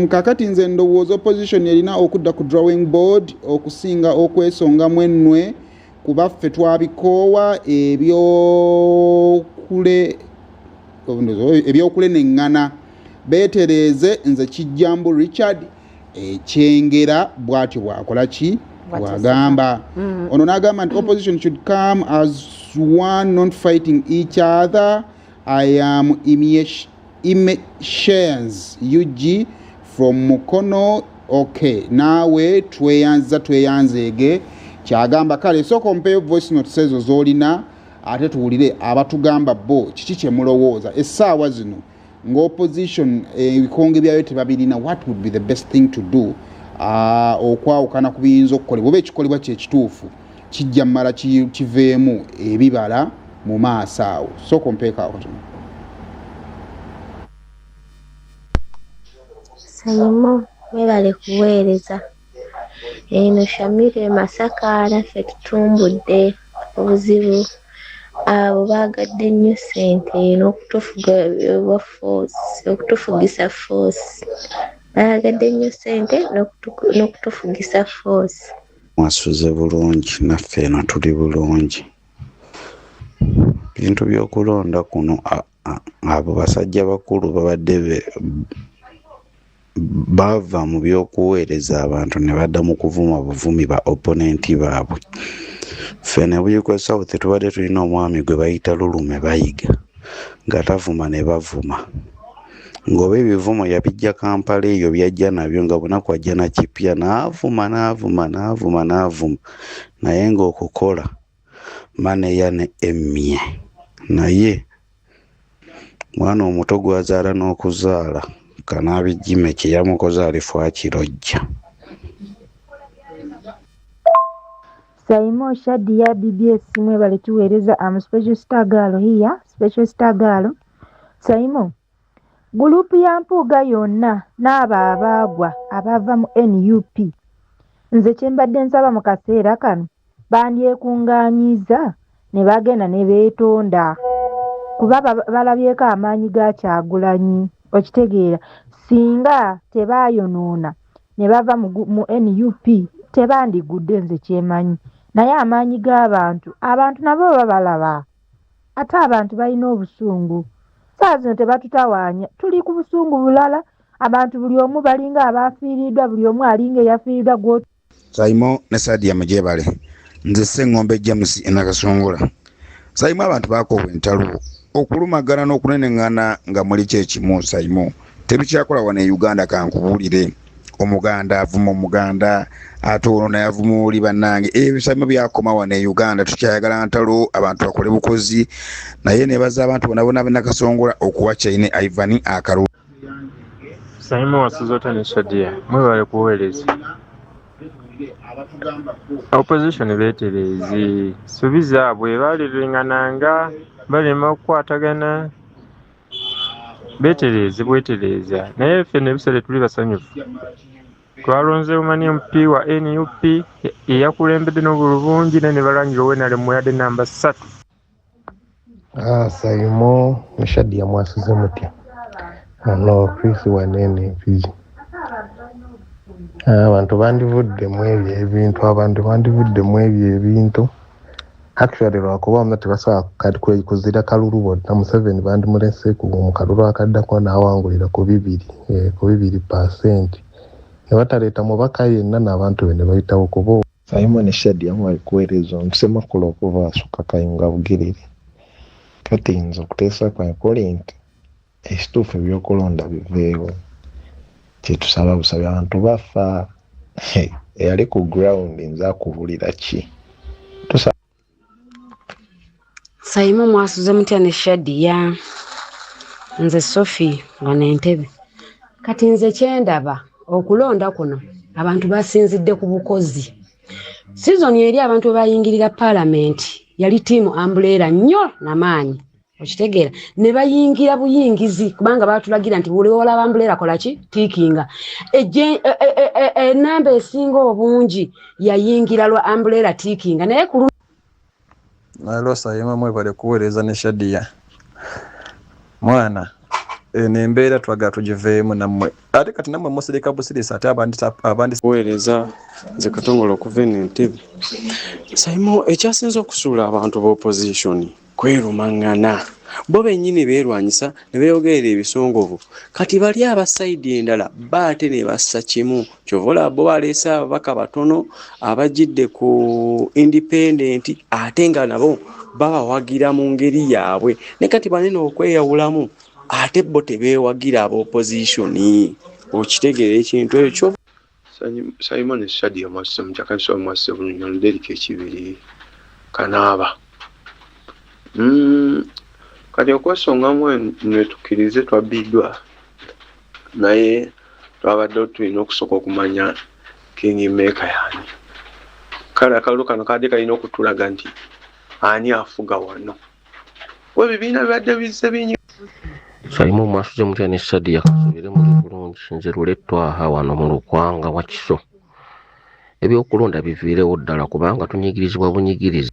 Kakati nze ndowooza opposition erina okudda ku drawing board okusinga okwesongamu ennwe kuba ffe twabikoowa ebyokuleneŋŋana beetereeze nze Kijjambu Richard Kyengera bw'atyo bw'akola ki bw'agamba ono n'agamba nti opposition should come as one, not fighting each other. I am Imeshares UG from Mukono. Okay, naawe tweyanzeege kyagamba kale sooka ompe voice note ezo z'olina ate tuwulire abatugamba bo kiki kye mulowooza essaawa zino ng'opposition ebikonge byayo tebabirina. What would be the best thing to do okwawukana ku biyinza okukolebwa oba ekikolebwa kyekituufu kijja mmala kiveemu ebibala mu maaso awo. Sooka ompeeko awo. Saimo webale kuweereza eno Shamire Masaka naffe tutumbudde obuzibu abo baagadde ennyo ssente n'okutufugisa force baagadde nnyo ssente n'okutufugisa force. Mwasuze bulungi naffe eno tuli bulungi. Bintu by'okulonda kuno abo basajja bakulu babadde bava mu by'okuweereza abantu ne badda mu kuvuma buvumi ba opponenti baabwe. Ffe ne Buikwe South tubadde tulina omwami gwe bayita Lulume Bayiga nga tavuma ne bavuma ng'oba ebivumo yabijja Kampala eyo byajja nabyo nga bunaku ajja na kipya n'avuma naye ng'okukola maneya ne emmye naye mwana omuto gwazaala n'okuzaala kanabijime kyeyamukoze alifu akirojja. Saimo Shadi ya BBS mwebale tuweereza special star girl here, special star girl. Saimo gurupu ya Mpuuga yonna n'aba abaagwa abava mu NUP nze kyembadde nsaba mu kaseera kano bandyekungaanyiza ne bagenda ne beetonda kuba balabyeko amaanyi ga Kyagulanyi. Okitegeera singa tebaayonoona ne bava mu NUP tebandigudde nze kyemanyi naye amaanyi g'abantu nabo babalaba ate abantu balina obusungu saa zino tebatutawaanya tuli ku busungu bulala abantu buli omu balinga abaafiiriddwa buli omu alinga eyafiiriddwa gwo. Saimo ne Sadia Mujebale nze Sseŋŋombe James Nakasongola. Saimo abantu baakobwa entalo okulumagana n'okuneneŋŋana nga muli kyekimu. Saimo tebikyakola wano e Uganda kankubuulire omuganda avuma omuganda ate ono naye avuma oli bannange Saimo byakoma wano e Uganda tukyayagala ntalo abantu bakole bukozi naye nebaza abantu bonabona Nakasongola okuwa Kyaine Ivan Akalu. Saimo wasuzota ne Shadia mwebale kuweereza opposition beeterezi subiza bwe baliriŋŋananga balema okukwatagana beetereza naye ffe nebisale tuli basanyufu twalonze omani MP wa NUP eyakulembedde n'obulungi ne balangira owenale muyadde namba 3. Saimo Shadia mwasuze mutya ano Chris wanene piji abantu bandivuddemu ebintu actually lwakuba omuna tebasobola kuzira kalulu bonna Museveni bandimulese mu kalulu akaddako n'awangulira ku 2% ne bataleeta mubaka yenna n'abantu be ne bayitawo kubo. Saimo ne Shadia mwali kuweereza omusemakula okuva asuka Kayunga Bugerere kati nze okuteesa kwankole nti ekituufu ebyokulonda biveewo kyetusaba busabe abantu bafa eyali ku ground nze akubulira ki. Saimo mwasuze mutya ne Shadia nze Sophie wano Entebbe kati nze kyendaba okulonda kuno abantu basinzidde ku bukozi. Sizoni eri abantu bayingirira parliament yali tiimu Umbrella nnyo n'amaanyi okitegeera ne bayingira buyingizi kubanga batulagira nti buli olaba Umbrella kola ki tiikinga enamba esinga obungi yayingira lwa Umbrella tiikinga naye ku Saimo mwebale kuweereza ne Shadia mwana nembeera twagala tugiveemu nammwe ate kati nammwe musereka busirisi ate abandi kuweereza nze Katongole okuva eno Entebbe. Saimo ekyasinza okusuula abantu b'opposition kwerumangana bo bennyini beerwanyisa ne beeyogerera ebisongovu kati bali abasayidi endala baate ne bassa kimu kyovola bo baleese ababaka batono abajjidde ku independent ate nga nabo babawagira mu ngeri yaabwe ne kati banene okweyawulamu ate bo tebeewagira ab'opposition okitegeera ekintu ekyo. Simon Shadia Master Mchakaso Master Nolderike Chibiri Kanaba. Kati okwesonga mwe netukirize twabidwa naye twabadde tulina okusooka okumanya King Maker yani. Kale akalulu kano kadde kalina okutulaga nti ani afuga wano. We bibiina bibadde bizze binyi. Saimo mwasuze mutya ne Shadia kasubire muri bulungi nze lulettwa aha wano mu Lukwanga wa Kiso. Ebyokulonda biviirewo ddala kubanga tunyigirizibwa bunyigirizi.